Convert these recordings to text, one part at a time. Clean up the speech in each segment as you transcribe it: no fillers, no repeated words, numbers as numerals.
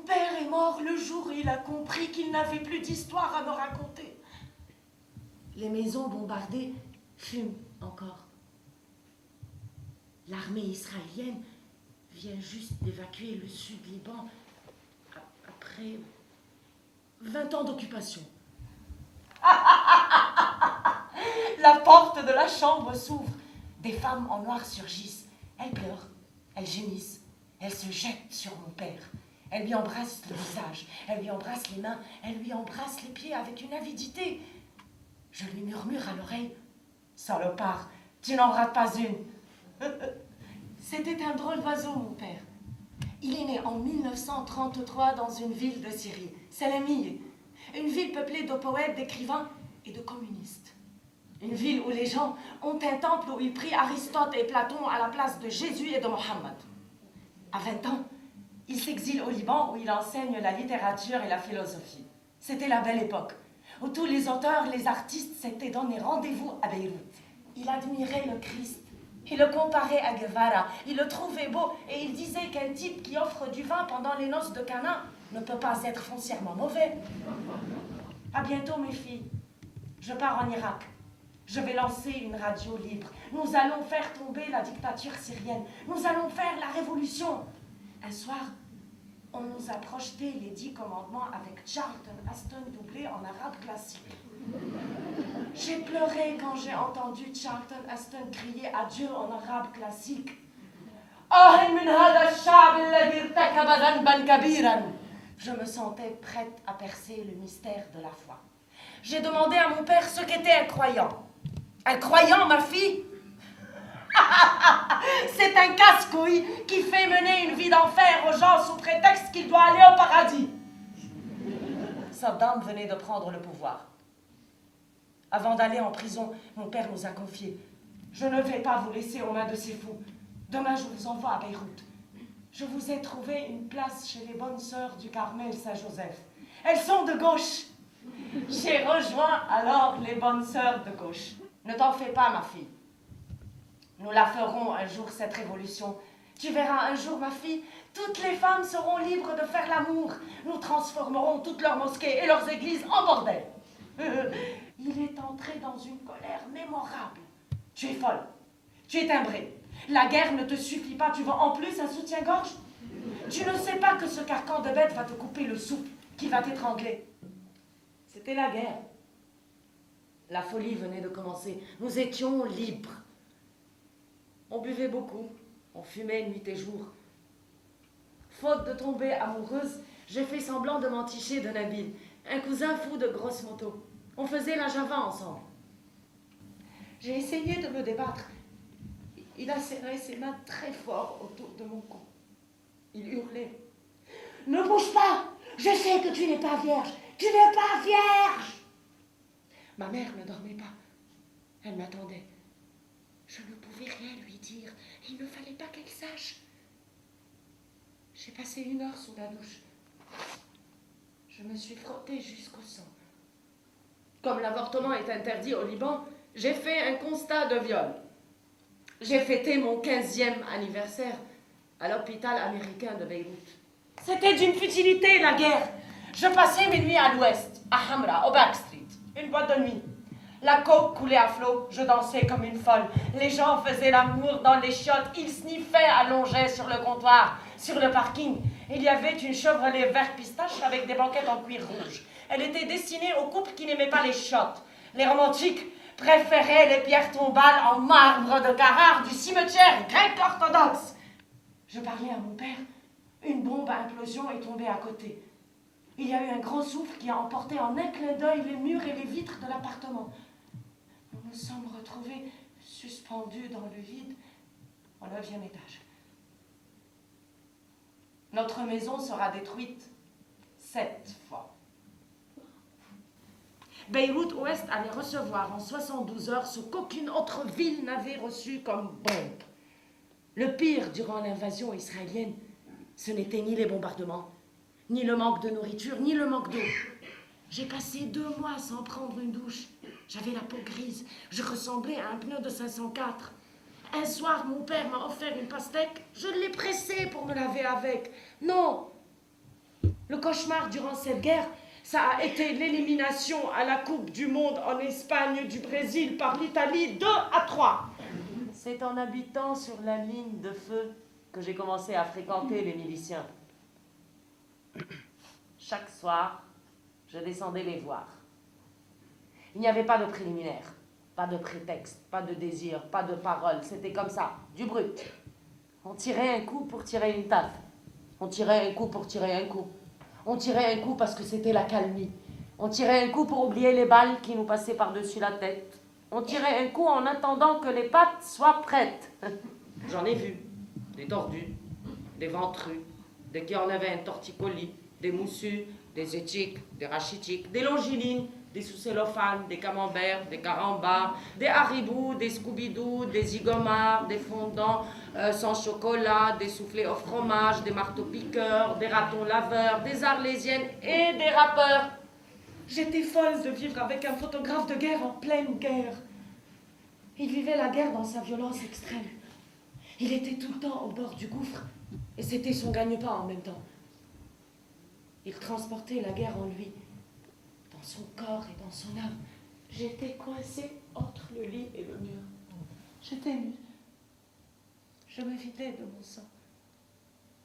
père est mort le jour où il a compris qu'il n'avait plus d'histoire à me raconter. Les maisons bombardées fument encore. L'armée israélienne vient juste d'évacuer le sud Liban après 20 ans d'occupation. La porte de la chambre s'ouvre. Des femmes en noir surgissent. Elles pleurent, elles gémissent, elles se jettent sur mon père. Elles lui embrassent le visage, elles lui embrassent les mains, elles lui embrassent les pieds avec une avidité. Je lui murmure à l'oreille, « Salopard, tu n'en rates pas une. » C'était un drôle d'oiseau, mon père. Il est né en 1933 dans une ville de Syrie, Salamiyeh, une ville peuplée de poètes, d'écrivains et de communistes. Une ville où les gens ont un temple où ils prient Aristote et Platon à la place de Jésus et de Mohammed. À 20 ans, il s'exile au Liban où il enseigne la littérature et la philosophie. C'était la belle époque, où tous les auteurs, les artistes s'étaient donné rendez-vous à Beyrouth. Il admirait le Christ, il le comparait à Guevara, il le trouvait beau et il disait qu'un type qui offre du vin pendant les noces de Cana ne peut pas être foncièrement mauvais. À bientôt, mes filles. Je pars en Irak. Je vais lancer une radio libre. Nous allons faire tomber la dictature syrienne. Nous allons faire la révolution. Un soir, on nous a projeté les 10 commandements avec Charlton Heston doublé en arabe classique. J'ai pleuré quand j'ai entendu Charlton Heston crier à Dieu en arabe classique. Je me sentais prête à percer le mystère de la foi. J'ai demandé à mon père ce qu'était un croyant. Un croyant, ma fille? C'est un casse-couille qui fait mener une vie d'enfer aux gens sous prétexte qu'il doit aller au paradis. Saddam venait de prendre le pouvoir. Avant d'aller en prison, mon père nous a confié: je ne vais pas vous laisser aux mains de ces fous. Demain, je vous envoie à Beyrouth. Je vous ai trouvé une place chez les bonnes sœurs du Carmel Saint-Joseph. Elles sont de gauche. J'ai rejoint alors les bonnes sœurs de gauche. Ne t'en fais pas, ma fille. Nous la ferons un jour, cette révolution. Tu verras un jour, ma fille, toutes les femmes seront libres de faire l'amour. Nous transformerons toutes leurs mosquées et leurs églises en bordel. Il est entré dans une colère mémorable. Tu es folle. Tu es timbrée. La guerre ne te suffit pas. Tu veux en plus un soutien-gorge? Tu ne sais pas que ce carcan de bête va te couper le souffle, qui va t'étrangler. C'était la guerre. La folie venait de commencer. Nous étions libres. On buvait beaucoup. On fumait nuit et jour. Faute de tomber amoureuse, j'ai fait semblant de m'enticher de Nabil, un cousin fou de grosse moto. On faisait la Java ensemble. J'ai essayé de me débattre. Il a serré ses mains très fort autour de mon cou. Il hurlait. « Ne bouge pas! Je sais que tu n'es pas vierge! Tu n'es pas vierge! » Ma mère ne dormait pas. Elle m'attendait. Je ne pouvais rien lui dire. Il ne fallait pas qu'elle sache. J'ai passé 1 heure sous la douche. Je me suis frottée jusqu'au sang. Comme l'avortement est interdit au Liban, j'ai fait un constat de viol. J'ai fêté mon 15e anniversaire à l'hôpital américain de Beyrouth. C'était d'une futilité, la guerre. Je passais mes nuits à l'ouest, à Hamra, au Backstreet, une boîte de nuit. La coke coulait à flot, je dansais comme une folle. Les gens faisaient l'amour dans les chiottes, ils sniffaient, allongeaient sur le comptoir, sur le parking. Il y avait une Chevrolet vert pistache avec des banquettes en cuir rouge. Elle était destinée aux couples qui n'aimaient pas les chiottes. Les romantiques préféraient les pierres tombales en marbre de Carrare du cimetière grec-orthodoxe. Je parlais à mon père. Une bombe à implosion est tombée à côté. Il y a eu un grand souffle qui a emporté en un clin d'œil les murs et les vitres de l'appartement. Nous nous sommes retrouvés suspendus dans le vide au 9e étage. Notre maison sera détruite 7 fois. Beyrouth Ouest allait recevoir en 72 heures ce qu'aucune autre ville n'avait reçu comme bombe. Le pire durant l'invasion israélienne, ce n'était ni les bombardements, ni le manque de nourriture, ni le manque d'eau. J'ai passé 2 mois sans prendre une douche. J'avais la peau grise. Je ressemblais à un pneu de 504. Un soir, mon père m'a offert une pastèque. Je l'ai pressée pour me laver avec. Non, Le cauchemar durant cette guerre, ça a été l'élimination à la Coupe du Monde en Espagne du Brésil par l'Italie 2-3. C'est en habitant sur la ligne de feu que j'ai commencé à fréquenter les miliciens. Chaque soir, je descendais les voir. Il n'y avait pas de préliminaire, pas de prétexte, pas de désir, pas de parole. C'était comme ça, du brut. On tirait un coup pour tirer une taffe. On tirait un coup pour tirer un coup. On tirait un coup parce que c'était la calmie. On tirait un coup pour oublier les balles qui nous passaient par-dessus la tête. On tirait un coup en attendant que les pattes soient prêtes. J'en ai vu. Des tordus, des ventrus, des qui en avaient un torticolis, des moussus, des étiques, des rachitiques, des longilines, des sous-cellophanes, des camemberts, des carambars, des haribots, des scooby-doo, des zigomards, des fondants sans chocolat, des soufflés au fromage, des marteaux-piqueurs, des ratons laveurs, des arlésiennes et des rappeurs. J'étais folle de vivre avec un photographe de guerre en pleine guerre. Il vivait la guerre dans sa violence extrême. Il était tout le temps au bord du gouffre et c'était son gagne-pain en même temps. Il transportait la guerre en lui, dans son corps et dans son âme. J'étais coincée entre le lit et le mur. J'étais nue. Je me vidais de mon sang.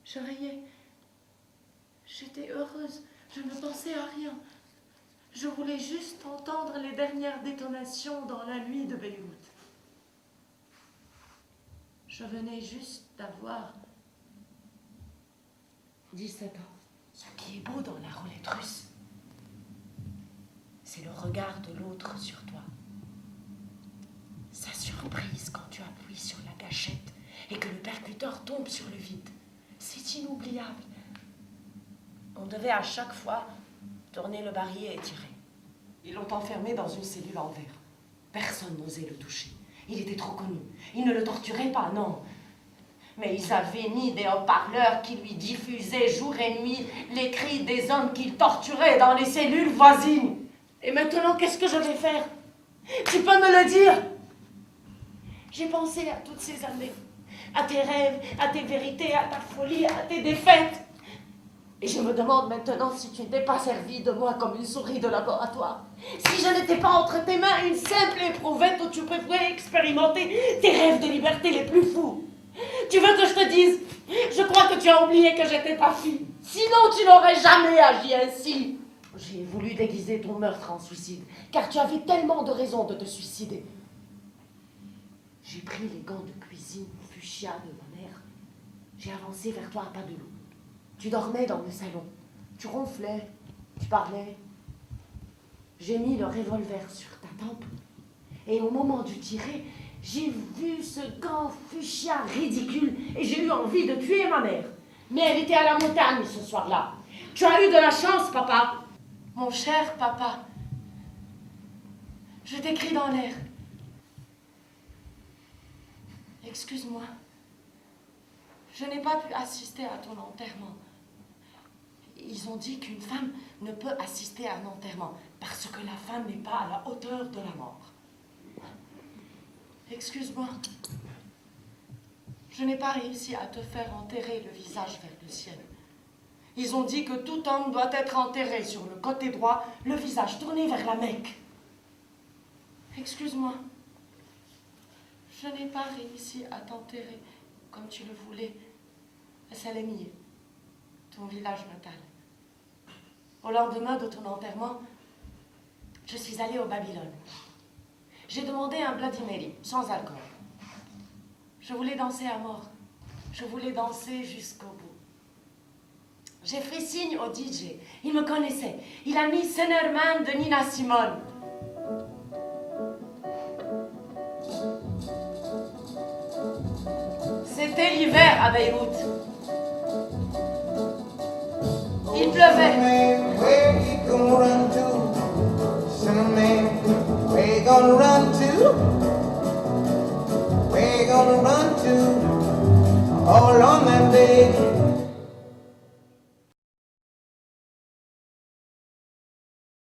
Je riais. J'étais heureuse. Je ne pensais à rien. Je voulais juste entendre les dernières détonations dans la nuit de Beyrouth. Je venais juste d'avoir 17 ans. Ce qui est beau dans la roulette russe, c'est le regard de l'autre sur toi. Sa surprise quand tu appuies sur la gâchette et que le percuteur tombe sur le vide. C'est inoubliable. On devait à chaque fois tourner le barillet et tirer. Ils l'ont enfermé dans une cellule en verre. Personne n'osait le toucher. Il était trop connu. Ils ne le torturaient pas, non. Mais ils avaient mis des haut-parleurs qui lui diffusaient jour et nuit les cris des hommes qu'ils torturaient dans les cellules voisines. Et maintenant, qu'est-ce que je vais faire? Tu peux me le dire? J'ai pensé à toutes ces années, à tes rêves, à tes vérités, à ta folie, à tes défaites. Et je me demande maintenant si tu n'étais pas servi de moi comme une souris de laboratoire. Si je n'étais pas entre tes mains une simple éprouvette où tu pouvais expérimenter tes rêves de liberté les plus fous. Tu veux que je te dise? Je crois que tu as oublié que j'étais ta fille. Sinon, tu n'aurais jamais agi ainsi. J'ai voulu déguiser ton meurtre en suicide, car tu avais tellement de raisons de te suicider. J'ai pris les gants de cuisine fuchsia de ma mère. J'ai avancé vers toi à pas de loup. Tu dormais dans le salon. Tu ronflais. Tu parlais. J'ai mis le revolver sur ta tempe. Et au moment du tirer, j'ai vu ce gant fuchsia ridicule et j'ai eu envie de tuer ma mère. Mais elle était à la montagne ce soir-là. Tu as eu de la chance, papa. Mon cher papa. Je t'écris dans l'air. Excuse-moi. Je n'ai pas pu assister à ton enterrement. Ils ont dit qu'une femme ne peut assister à un enterrement parce que la femme n'est pas à la hauteur de la mort. Excuse-moi. Je n'ai pas réussi à te faire enterrer le visage vers le ciel. Ils ont dit que tout homme doit être enterré sur le côté droit, le visage tourné vers la Mecque. Excuse-moi. Je n'ai pas réussi à t'enterrer comme tu le voulais à Salémie, ton village natal. Au lendemain de ton enterrement, je suis allée au Babylone. J'ai demandé un Bloody Mary, sans alcool. Je voulais danser à mort. Je voulais danser jusqu'au bout. J'ai fait signe au DJ. Il me connaissait. Il a mis Sunnerman de Nina Simone. C'était l'hiver à Beyrouth. Il pleuvait.